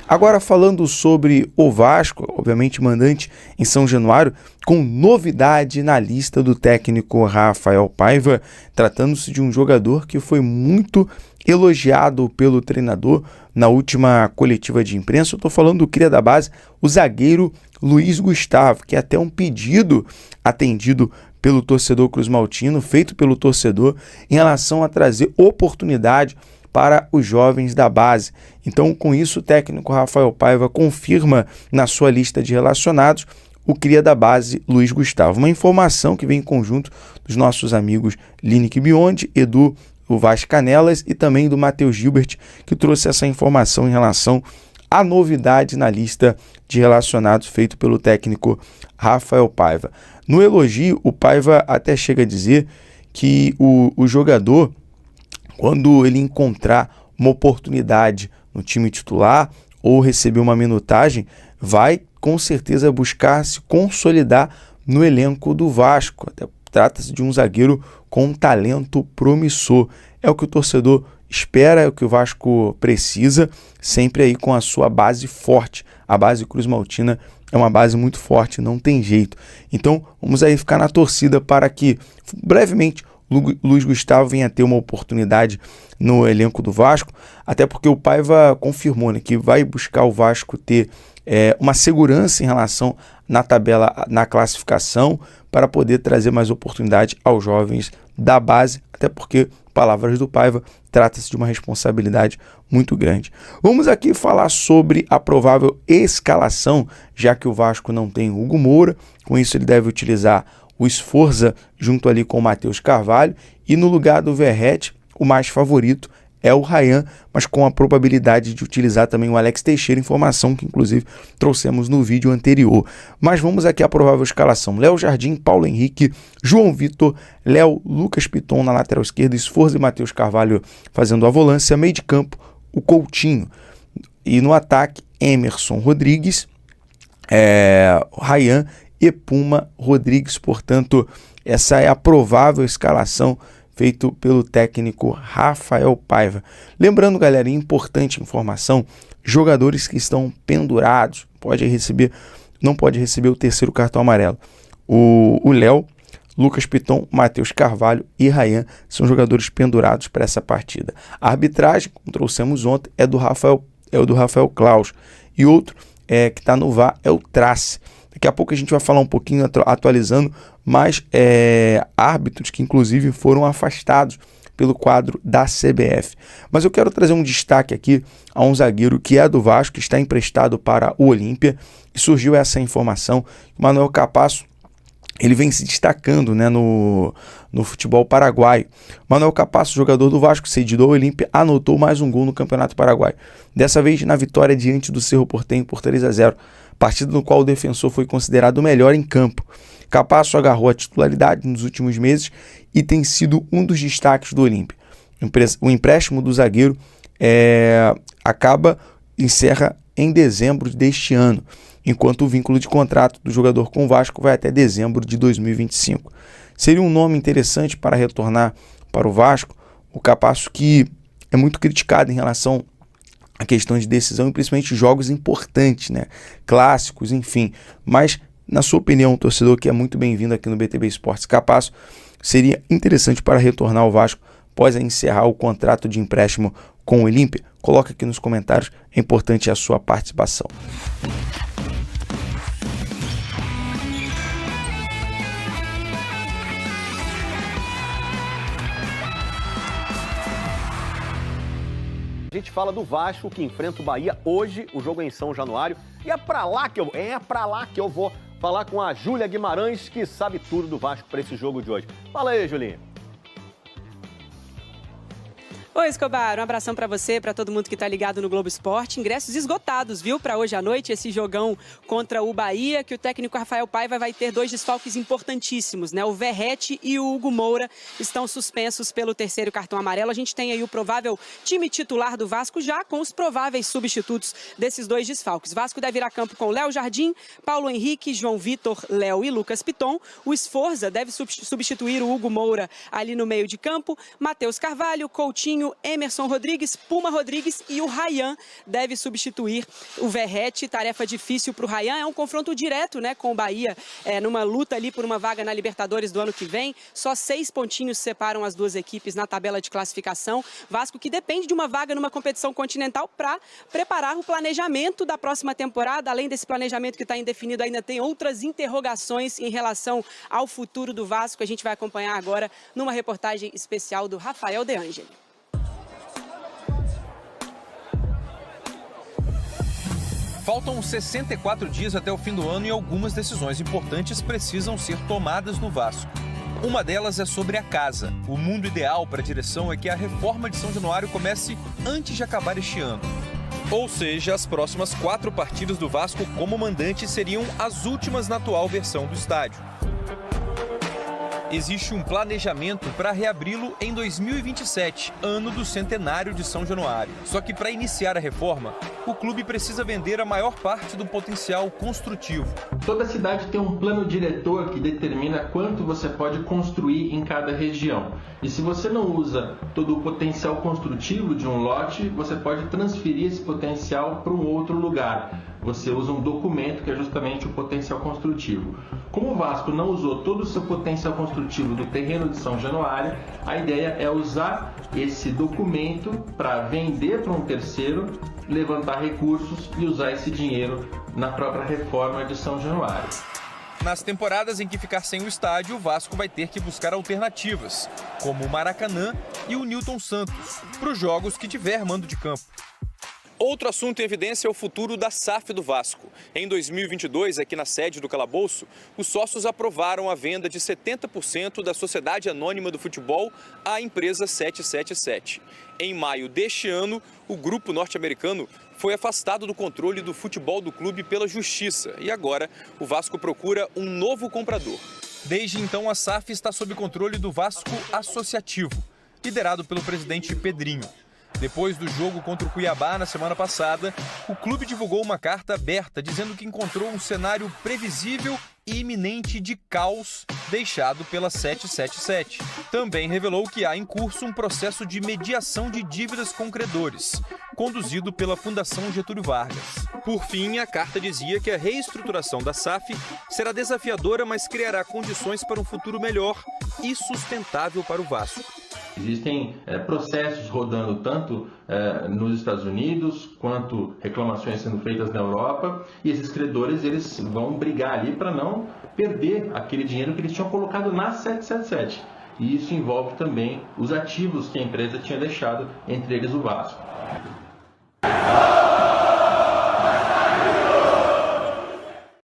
Agora falando sobre o Vasco, obviamente mandante em São Januário, com novidade na lista do técnico Rafael Paiva, tratando-se de um jogador que foi muito elogiado pelo treinador na última coletiva de imprensa. Eu estou falando do cria da base, o zagueiro Luiz Gustavo, que é até um pedido atendido pelo torcedor cruzmaltino, feito pelo torcedor, em relação a trazer oportunidade para os jovens da base. Então, com isso, o técnico Rafael Paiva confirma na sua lista de relacionados o cria da base Luiz Gustavo. Uma informação que vem em conjunto dos nossos amigos Lineker Biondi, Edu o Vaz Canelas e também do Matheus Gilbert, que trouxe essa informação em relação à novidade na lista de relacionados feito pelo técnico Rafael Paiva. No elogio, o Paiva até chega a dizer que o jogador, quando ele encontrar uma oportunidade no time titular ou receber uma minutagem, vai com certeza buscar se consolidar no elenco do Vasco. Até trata-se de um zagueiro com um talento promissor. É o que o torcedor espera, é o que o Vasco precisa, sempre aí com a sua base forte. A base cruzmaltina é uma base muito forte, não tem jeito. Então vamos aí ficar na torcida para que brevemente Luiz Gustavo venha ter uma oportunidade no elenco do Vasco, até porque o Paiva confirmou, né, que vai buscar o Vasco ter uma segurança em relação na tabela, na classificação, para poder trazer mais oportunidade aos jovens da base, até porque, palavras do Paiva, trata-se de uma responsabilidade muito grande. Vamos aqui falar sobre a provável escalação, já que o Vasco não tem Hugo Moura, com isso ele deve utilizar o Sforza junto ali com o Matheus Carvalho, e no lugar do Verratti, o mais favorito é o Ryan, mas com a probabilidade de utilizar também o Alex Teixeira, informação que inclusive trouxemos no vídeo anterior. Mas vamos aqui à provável escalação: Léo Jardim, Paulo Henrique, João Vitor, Léo, Lucas Piton na lateral esquerda, Sforza e Matheus Carvalho fazendo a volância, meio de campo, o Coutinho, e no ataque, Emerson Rodrigues, Ryan e Puma Rodrigues. Portanto, essa é a provável escalação feito pelo técnico Rafael Paiva. Lembrando, galera, importante informação: jogadores que estão pendurados não pode receber o terceiro cartão amarelo. O Léo, Lucas Piton, Matheus Carvalho e Ryan são jogadores pendurados para essa partida. A arbitragem, como trouxemos ontem, é do Rafael Claus, e outro que está no VAR é o Trace. Daqui a pouco a gente vai falar um pouquinho, atualizando, mais árbitros que inclusive foram afastados pelo quadro da CBF. Mas eu quero trazer um destaque aqui a um zagueiro que é do Vasco, que está emprestado para o Olímpia, e surgiu essa informação: o Manuel Capasso, ele vem se destacando, né, no futebol paraguaio. Manuel Capasso, jogador do Vasco, cedido ao Olímpia, anotou mais um gol no Campeonato Paraguaio. Dessa vez na vitória diante do Cerro Porteño por 3-0. Partida no qual o defensor foi considerado o melhor em campo. Capasso agarrou a titularidade nos últimos meses e tem sido um dos destaques do Olímpia. O empréstimo do zagueiro encerra em dezembro deste ano, enquanto o vínculo de contrato do jogador com o Vasco vai até dezembro de 2025. Seria um nome interessante para retornar para o Vasco, o Capasso, que é muito criticado em relação a questão de decisão e principalmente jogos importantes, né? Clássicos, enfim. Mas, na sua opinião, torcedor que é muito bem-vindo aqui no BTB Esportes, Capasso seria interessante para retornar ao Vasco após encerrar o contrato de empréstimo com o Olímpia? Coloca aqui nos comentários, é importante a sua participação. A gente fala do Vasco, que enfrenta o Bahia hoje. O jogo é em São Januário. E é pra lá que eu vou falar com a Júlia Guimarães, que sabe tudo do Vasco para esse jogo de hoje. Fala aí, Julinha. Oi, Escobar, um abração para você, para todo mundo que está ligado no Globo Esporte. Ingressos esgotados, viu, para hoje à noite, esse jogão contra o Bahia, que o técnico Rafael Paiva vai ter 2 desfalques importantíssimos, né? O Verratti e o Hugo Moura estão suspensos pelo 3º cartão amarelo. A gente tem aí o provável time titular do Vasco já com os prováveis substitutos desses 2 desfalques. Vasco deve ir a campo com Léo Jardim, Paulo Henrique, João Vitor, Léo e Lucas Piton. O Sforza deve substituir o Hugo Moura ali no meio de campo. Matheus Carvalho, Coutinho, Emerson Rodrigues, Puma Rodrigues e o Ryan deve substituir o Verratti. Tarefa difícil para o Ryan, é um confronto direto, né, com o Bahia, numa luta ali por uma vaga na Libertadores do ano que vem. Só 6 pontinhos separam as 2 equipes na tabela de classificação. Vasco que depende de uma vaga numa competição continental para preparar o planejamento da próxima temporada. Além desse planejamento que está indefinido, ainda tem outras interrogações em relação ao futuro do Vasco. A gente vai acompanhar agora numa reportagem especial do Rafael De Angeli. Faltam 64 dias até o fim do ano e algumas decisões importantes precisam ser tomadas no Vasco. Uma delas é sobre a casa. O mundo ideal para a direção é que a reforma de São Januário comece antes de acabar este ano. Ou seja, as próximas 4 partidas do Vasco como mandante seriam as últimas na atual versão do estádio. Existe um planejamento para reabri-lo em 2027, ano do centenário de São Januário. Só que para iniciar a reforma, o clube precisa vender a maior parte do potencial construtivo. Toda cidade tem um plano diretor que determina quanto você pode construir em cada região. E se você não usa todo o potencial construtivo de um lote, você pode transferir esse potencial para um outro lugar. Você usa um documento que é justamente o potencial construtivo. Como o Vasco não usou todo o seu potencial construtivo do terreno de São Januário, a ideia é usar esse documento para vender para um terceiro, levantar recursos e usar esse dinheiro na própria reforma de São Januário. Nas temporadas em que ficar sem o estádio, o Vasco vai ter que buscar alternativas, como o Maracanã e o Newton Santos, para os jogos que tiver mando de campo. Outro assunto em evidência é o futuro da SAF do Vasco. Em 2022, aqui na sede do Calabouço, os sócios aprovaram a venda de 70% da Sociedade Anônima do Futebol à empresa 777. Em maio deste ano, o grupo norte-americano foi afastado do controle do futebol do clube pela Justiça e agora o Vasco procura um novo comprador. Desde então, a SAF está sob controle do Vasco Associativo, liderado pelo presidente Pedrinho. Depois do jogo contra o Cuiabá na semana passada, o clube divulgou uma carta aberta dizendo que encontrou um cenário previsível e iminente de caos deixado pela 777. Também revelou que há em curso um processo de mediação de dívidas com credores, conduzido pela Fundação Getúlio Vargas. Por fim, a carta dizia que a reestruturação da SAF será desafiadora, mas criará condições para um futuro melhor e sustentável para o Vasco. Existem processos rodando tanto nos Estados Unidos quanto reclamações sendo feitas na Europa, e esses credores eles vão brigar ali para não perder aquele dinheiro que eles tinham colocado na 777. E isso envolve também os ativos que a empresa tinha deixado, entre eles o Vasco.